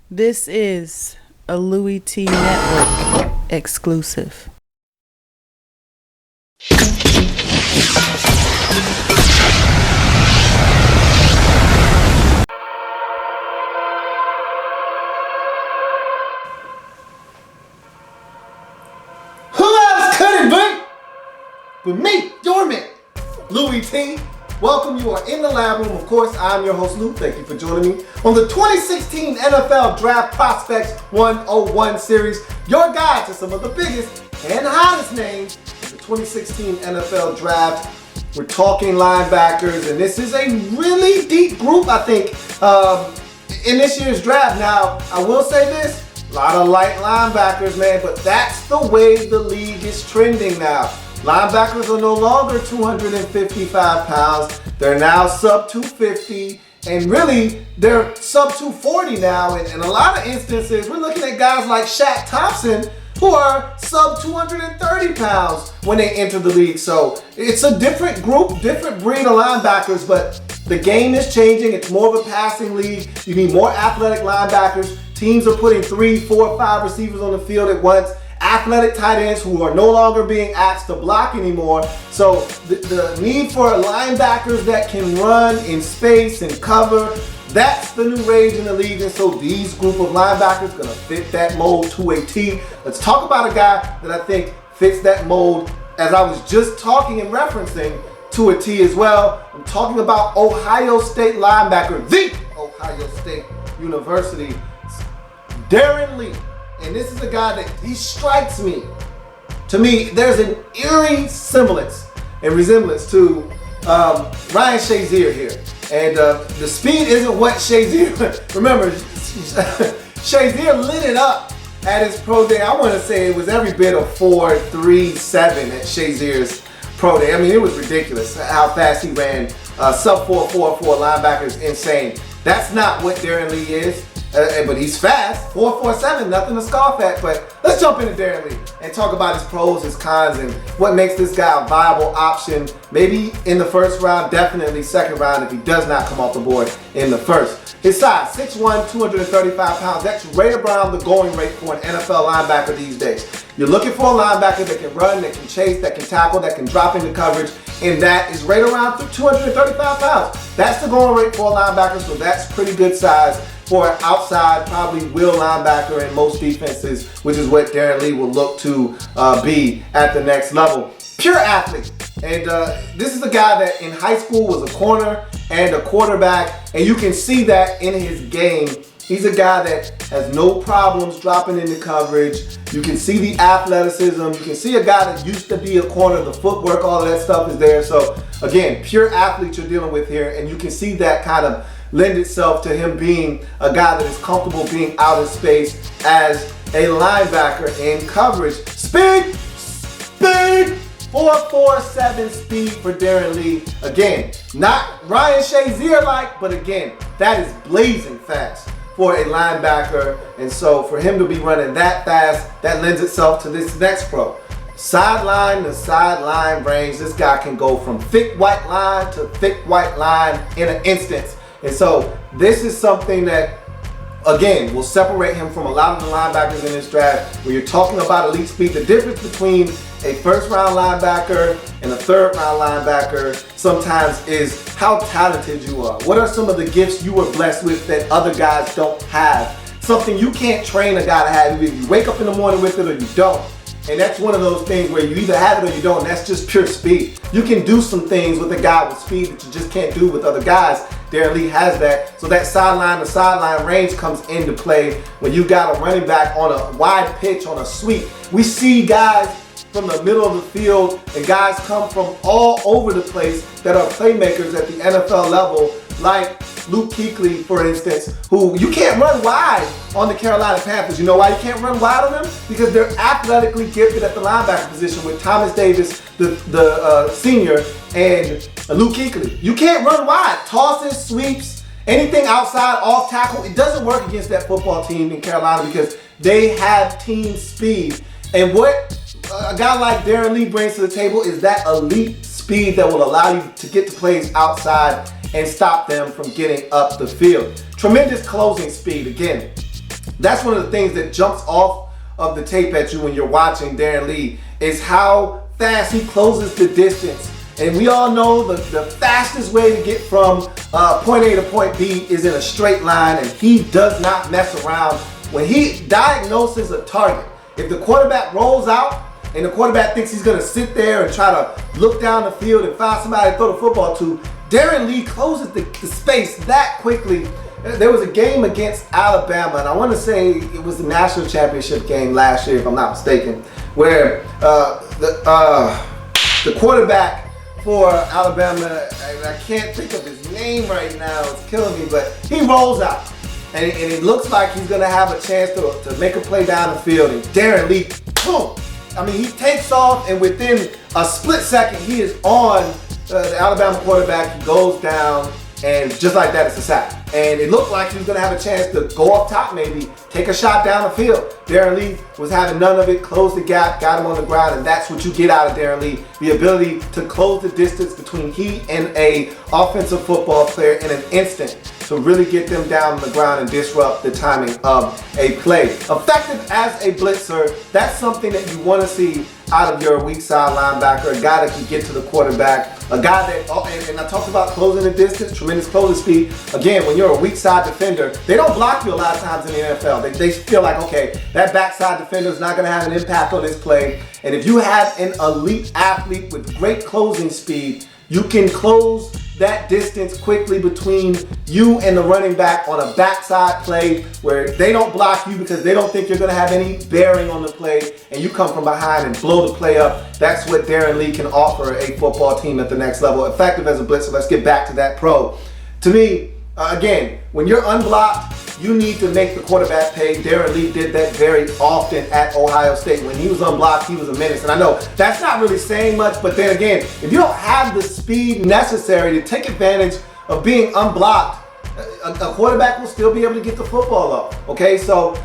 This is a Louie Tee Network exclusive. Who else could it be but me, your man, Louie Tee? Welcome, you are in the lab room. Of course, I'm your host, Lou. Thank you for joining me on the 2016 NFL Draft Prospects 101 series, your guide to some of the biggest and hottest names in the 2016 NFL Draft. We're talking linebackers, and this is a really deep group, I think, in this year's draft. Now, I will say this, a lot of light linebackers, man, but that's the way the league is trending now. Linebackers are no longer 255 pounds. They're now sub 250, and really, they're sub 240 now. And in a lot of instances, we're looking at guys like Shaq Thompson, who are sub 230 pounds when they enter the league. So it's a different group, different breed of linebackers, but the game is changing. It's more of a passing league. You need more athletic linebackers. Teams are putting 3, 4, 5 receivers on the field at once. Athletic tight ends who are no longer being asked to block anymore. So the need for linebackers that can run in space and cover, that's the new rage in the league. And so these group of linebackers gonna fit that mold to a T. Let's talk about a guy that I think fits that mold, as I was just talking and referencing, to a T as well. I'm talking about Ohio State linebacker, the Ohio State University, Darron Lee. And this is a guy that he strikes me. To me, there's an eerie semblance and resemblance to Ryan Shazier here. And the speed isn't what Shazier, remember, Shazier lit it up at his pro day. I want to say it was every bit of 4.37 at Shazier's pro day. I mean, it was ridiculous how fast he ran. Sub 4.44 linebacker is insane. That's not what Darron Lee is. But he's fast, 4.47, nothing to scoff at. But let's jump into Darron Lee and talk about his pros, his cons, and what makes this guy a viable option. Maybe in the first round, definitely second round if he does not come off the board in the first. His size, 6'1", 235 pounds. That's right around the going rate for an NFL linebacker these days. You're looking for a linebacker that can run, that can chase, that can tackle, that can drop into coverage, and that is right around 235 pounds. That's the going rate for a linebacker, so that's pretty good size for an outside, probably will linebacker in most defenses, which is what Darron Lee will look to be at the next level. Pure athlete. And this is a guy that in high school was a corner and a quarterback, and you can see that in his game. He's a guy that has no problems dropping into coverage. You can see the athleticism. You can see a guy that used to be a corner. The footwork, all of that stuff is there. So again, pure athlete you're dealing with here, and you can see that kind of lend itself to him being a guy that is comfortable being out of space as a linebacker in coverage. Speed, 4.47 speed for Darron Lee. Again, not Ryan Shazier like, but again, that is blazing fast for a linebacker. And so for him to be running that fast, that lends itself to this next pro. Sideline to sideline range, this guy can go from thick white line to thick white line in an instant. And so this is something that, again, will separate him from a lot of the linebackers in this draft. When you're talking about elite speed, the difference between a first-round linebacker and a third-round linebacker sometimes is how talented you are. What are some of the gifts you were blessed with that other guys don't have? Something you can't train a guy to have. Either you wake up in the morning with it or you don't. And that's one of those things where you either have it or you don't, and that's just pure speed. You can do some things with a guy with speed that you just can't do with other guys. Darron Lee has that. So that sideline to sideline range comes into play when you got a running back on a wide pitch, on a sweep. We see guys from the middle of the field and guys come from all over the place that are playmakers at the NFL level, like Luke Kuechly, for instance, who you can't run wide on the Carolina Panthers. You know why you can't run wide on them? Because they're athletically gifted at the linebacker position with Thomas Davis, the senior, and Luke Kuechly. You can't run wide. Tosses, sweeps, anything outside, off tackle, it doesn't work against that football team in Carolina because they have team speed. And what a guy like Darron Lee brings to the table is that elite speed that will allow you to get to plays outside and stop them from getting up the field. Tremendous closing speed. Again, That's one of the things that jumps off of the tape at you when you're watching Darron Lee, is how fast he closes the distance. And we all know the fastest way to get from point A to point B is in a straight line, and he does not mess around when he diagnoses a target. If the quarterback rolls out and the quarterback thinks he's going to sit there and try to look down the field and find somebody to throw the football to, Darron Lee closes the space that quickly. There was a game against Alabama, and I want to say it was the national championship game last year, if I'm not mistaken, where the quarterback for Alabama, and I can't think of his name right now, it's killing me, but he rolls out. And it looks like he's going to have a chance to make a play down the field, and Darron Lee, boom! I mean, he takes off, and within a split second, he is on the Alabama quarterback. He goes down, and just like that, it's a sack. And it looked like he was going to have a chance to go up top, maybe take a shot down the field. Darron Lee was having none of it, closed the gap, got him on the ground, and that's what you get out of Darron Lee, the ability to close the distance between he and a offensive football player in an instant to really get them down on the ground and disrupt the timing of a play. Effective as a blitzer, that's something that you want to see out of your weak side linebacker, a guy that can get to the quarterback, a guy that, and I talked about closing the distance, tremendous closing speed. Again, when you're a weak side defender, they don't block you a lot of times in the NFL. They feel like, okay, that backside defender is not going to have an impact on this play. And if you have an elite athlete with great closing speed, you can close that distance quickly between you and the running back on a backside play where they don't block you because they don't think you're going to have any bearing on the play, and you come from behind and blow the play up. That's what Darron Lee can offer a football team at the next level. Effective as a blitzer. Let's get back to that pro. To me, again, when you're unblocked, you need to make the quarterback pay. Darron Lee did that very often at Ohio State. When he was unblocked, he was a menace. And I know that's not really saying much, but then again, if you don't have the speed necessary to take advantage of being unblocked, a quarterback will still be able to get the football up. Okay, so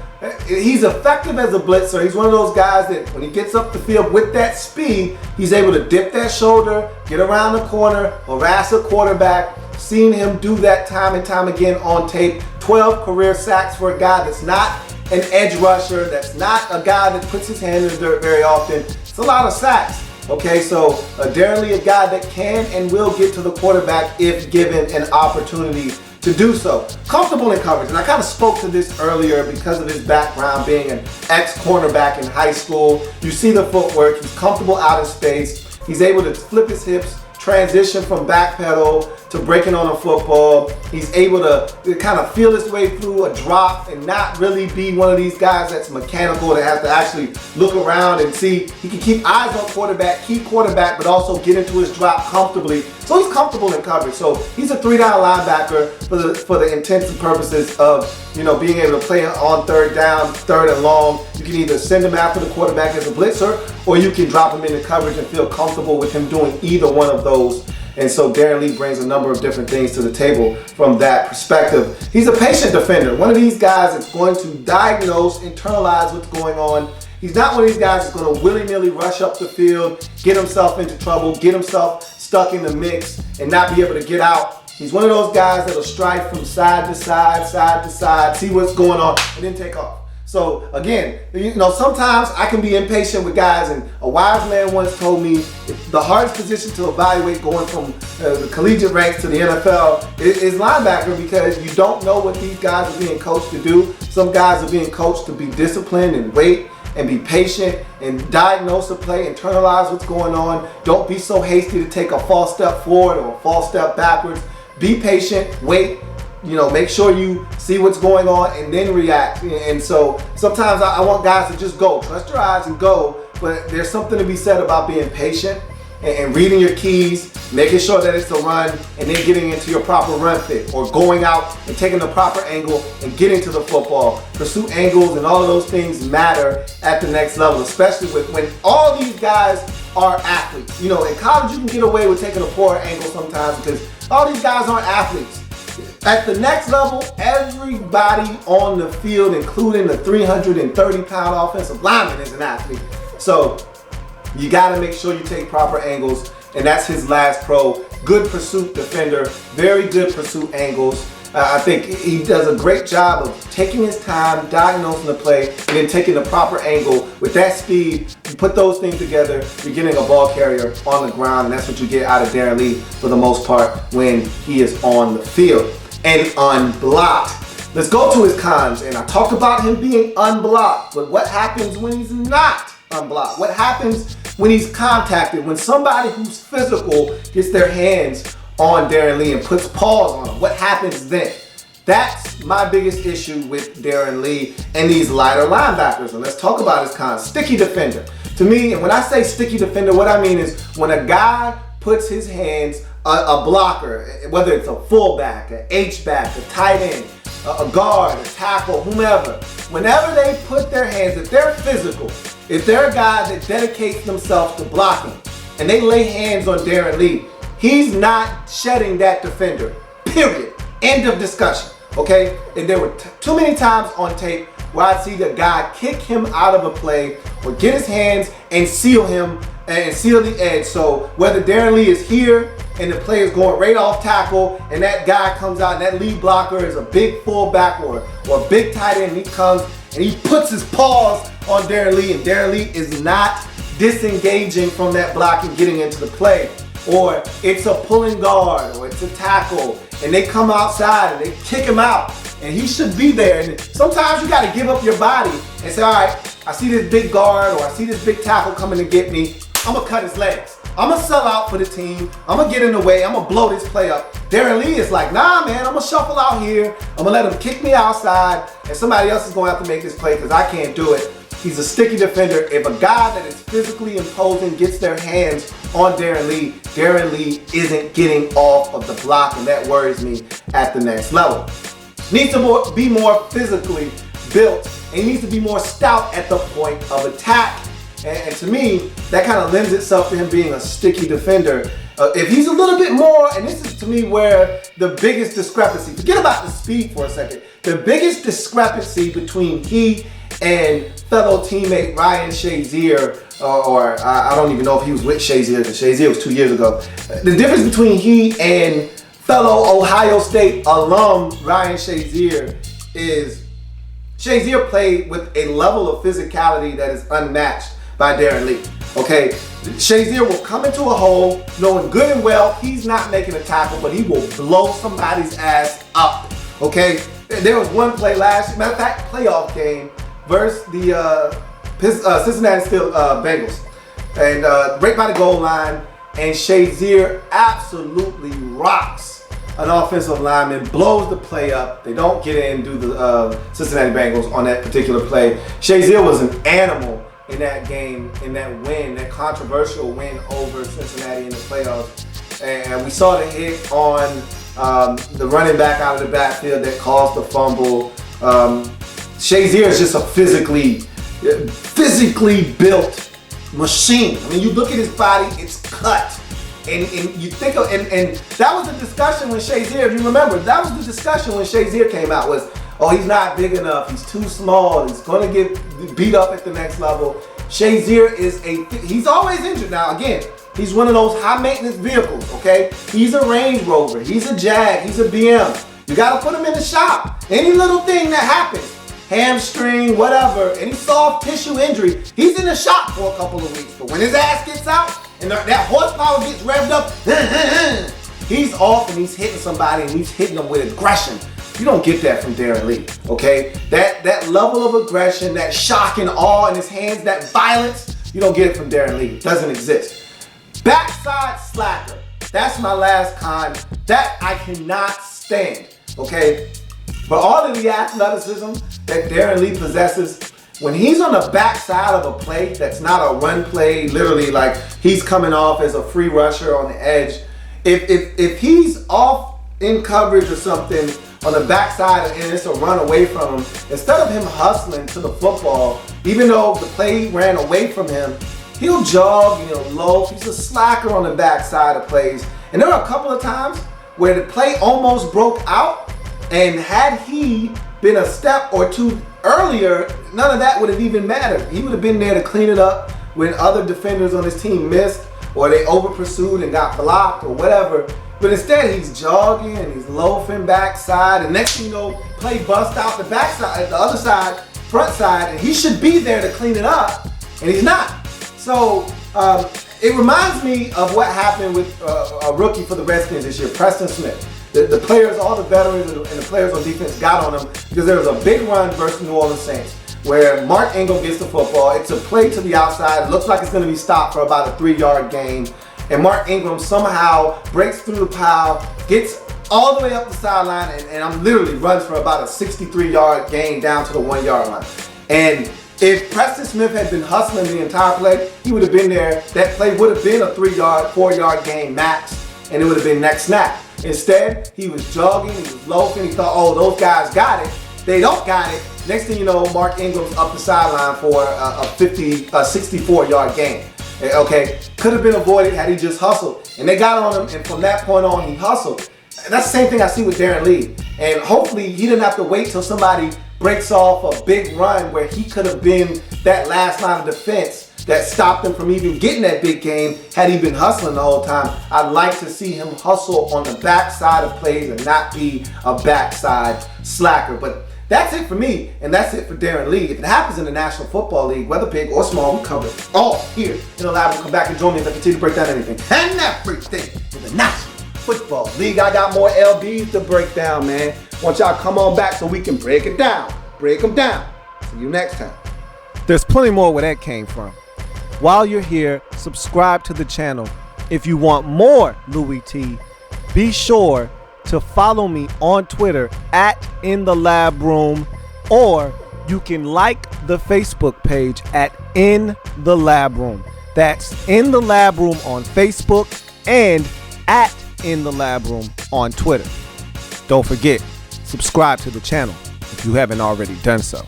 he's effective as a blitzer. He's one of those guys that when he gets up the field with that speed, he's able to dip that shoulder, get around the corner, harass a quarterback. Seen him do that time and time again on tape. 12 career sacks for a guy that's not an edge rusher, that's not a guy that puts his hand in the dirt very often. It's a lot of sacks. Okay, so Darron Lee, a guy that can and will get to the quarterback if given an opportunity to do so. Comfortable in coverage, and I kind of spoke to this earlier because of his background being an ex-cornerback in high school. You see the footwork, he's comfortable out of space, he's able to flip his hips, transition from back pedal to breaking on a football. He's able to kind of feel his way through a drop and not really be one of these guys that's mechanical, that has to actually look around and see. He can keep eyes on quarterback, keep quarterback, but also get into his drop comfortably. So he's comfortable in coverage. So he's a 3-down linebacker for the intents and purposes of, you know, being able to play on third down, third and long. You can either send him after the quarterback as a blitzer, or you can drop him into coverage and feel comfortable with him doing either one of those. And so Darron Lee brings a number of different things to the table from that perspective. He's a patient defender. One of these guys that's going to diagnose, internalize what's going on. He's not one of these guys that's going to willy-nilly rush up the field, get himself into trouble, get himself stuck in the mix, and not be able to get out. He's one of those guys that'll strike from side to side, side to side, see what's going on, and then take off. So again, you know, sometimes I can be impatient with guys, and a wise man once told me the hardest position to evaluate going from the collegiate ranks to the NFL is linebacker, because you don't know what these guys are being coached to do. Some guys are being coached to be disciplined and wait and be patient and diagnose a play, internalize what's going on. Don't be so hasty to take a false step forward or a false step backwards. Be patient, wait. You know, make sure you see what's going on and then react. And so sometimes I want guys to just go. Trust your eyes and go. But there's something to be said about being patient and reading your keys, making sure that it's a run, and then getting into your proper run fit, or going out and taking the proper angle and getting to the football. Pursuit angles and all of those things matter at the next level, especially when all these guys are athletes. You know, in college you can get away with taking a poor angle sometimes because all these guys aren't athletes. At the next level, everybody on the field, including the 330-pound offensive lineman, is an athlete. So you got to make sure you take proper angles, and that's his last pro. Good pursuit defender, very good pursuit angles. I think he does a great job of taking his time, diagnosing the play, and then taking the proper angle. With that speed, you put those things together, you're getting a ball carrier on the ground, and that's what you get out of Darron Lee for the most part when he is on the field and unblocked. Let's go to his cons, and I talked about him being unblocked, but what happens when he's not unblocked? What happens when he's contacted, when somebody who's physical gets their hands on Darron Lee and puts paws on him? What happens then? That's my biggest issue with Darron Lee and these lighter linebackers. And let's talk about his cons. Sticky defender. To me, and when I say sticky defender, what I mean is when a guy puts his hands, a blocker, whether it's a fullback, an H-back, a tight end, a guard, a tackle, whomever, whenever they put their hands, if they're physical, if they're a guy that dedicates themselves to blocking, and they lay hands on Darron Lee, he's not shedding that defender, period. End of discussion, okay? And there were too many times on tape where I'd see the guy kick him out of a play or get his hands and seal him and seal the edge. So whether Darron Lee is here and the play is going right off tackle and that guy comes out and that lead blocker is a big fullback or a big tight end, and he comes and he puts his paws on Darron Lee, and Darron Lee is not disengaging from that block and getting into the play. Or it's a pulling guard, or it's a tackle, and they come outside and they kick him out, and he should be there. And sometimes you got to give up your body and say, all right, I see this big guard or I see this big tackle coming to get me. I'm going to cut his legs. I'm going to sell out for the team. I'm going to get in the way. I'm going to blow this play up. Darron Lee is like, nah, man, I'm going to shuffle out here. I'm going to let him kick me outside, and somebody else is going to have to make this play because I can't do it. He's a sticky defender. If a guy that is physically imposing gets their hands on Darron Lee isn't getting off of the block, and that worries me at the next level. Needs to be more physically built, and he needs to be more stout at the point of attack. And to me, that kind of lends itself to him being a sticky defender. If he's a little bit more, and this is to me where the biggest discrepancy, forget about the speed for a second, the biggest discrepancy between he and fellow teammate Ryan Shazier, or I don't even know if he was with Shazier, because Shazier was 2 years ago. The difference between he and fellow Ohio State alum Ryan Shazier is Shazier played with a level of physicality that is unmatched by Darron Lee. Okay, Shazier will come into a hole knowing good and well he's not making a tackle, but he will blow somebody's ass up. Okay, there was one play last, matter of fact, playoff game versus the Cincinnati Bengals, and right by the goal line, and Shazier absolutely rocks an offensive lineman, blows the play up. They don't get in, do the Cincinnati Bengals on that particular play. Shazier was an animal in that game, in that win, that controversial win over Cincinnati in the playoffs. And we saw the hit on the running back out of the backfield that caused the fumble. Shazier is just a physically built machine. I mean, you look at his body, it's cut. And you think of, and that was the discussion when Shazier, if you remember, that was the discussion when Shazier came out was, oh, he's not big enough, he's too small, he's gonna get beat up at the next level. Shazier he's always injured. Now again, he's one of those high maintenance vehicles, okay? He's a Range Rover, he's a Jag, he's a BM. You gotta put him in the shop. Any little thing that happens, hamstring, whatever, any soft tissue injury, he's in the shop for a couple of weeks. But when his ass gets out and that horsepower gets revved up, he's off and he's hitting somebody and he's hitting them with aggression. You don't get that from Darron Lee, okay? That level of aggression, that shock and awe in his hands, that violence, you don't get it from Darron Lee. It doesn't exist. Backside slacker. That's my last con. That I cannot stand, okay? For all of the athleticism that Darron Lee possesses, when he's on the backside of a play that's not a run play, literally like he's coming off as a free rusher on the edge, if he's off in coverage or something on the backside and it's a run away from him, instead of him hustling to the football, even though the play ran away from him, he'll jog, low. He's a slacker on the backside of plays. And there are a couple of times where the play almost broke out, and had he been a step or two earlier, none of that would have even mattered. He would have been there to clean it up when other defenders on his team missed, or they over pursued and got blocked or whatever. But instead he's jogging and he's loafing backside, and next thing you know, play bust out the backside, the other side, front side, and he should be there to clean it up, and he's not. So it reminds me of what happened with a rookie for the Redskins this year, Preston Smith. The players, all the veterans and the players on defense got on him because there was a big run versus New Orleans Saints where Mark Ingram gets the football. It's a play to the outside. It looks like it's going to be stopped for about a 3-yard gain. And Mark Ingram somehow breaks through the pile, gets all the way up the sideline, and I'm literally runs for about a 63-yard gain down to the 1-yard line. And if Preston Smith had been hustling the entire play, he would have been there. That play would have been a 3-yard, 4-yard gain max, and it would have been next snap. Instead, he was jogging, he was loafing, he thought, oh, those guys got it. They don't got it. Next thing you know, Mark Ingram's up the sideline for a 64-yard gain. Okay, could have been avoided had he just hustled. And they got on him, and from that point on, he hustled. That's the same thing I see with Darron Lee. And hopefully, he didn't have to wait till somebody breaks off a big run where he could have been that last line of defense that stopped him from even getting that big game had he been hustling the whole time. I'd like to see him hustle on the backside of plays and not be a backside slacker. But that's it for me, and that's it for Darron Lee. If it happens in the National Football League, whether big or small, we cover it all here in the lab. We'll come back and join me as I continue to break down anything and everything in the National Football League. I got more L.B.s to break down, man. Want y'all come on back so we can break it down. Break them down. See you next time. There's plenty more where that came from. While you're here, subscribe to the channel. If you want more Louie Tee, be sure to follow me on Twitter at @InTheLabRoom, or you can like the Facebook page at In the Lab Room. That's In the Lab Room on Facebook and at In the Lab Room on Twitter. Don't forget, subscribe to the channel if you haven't already done so.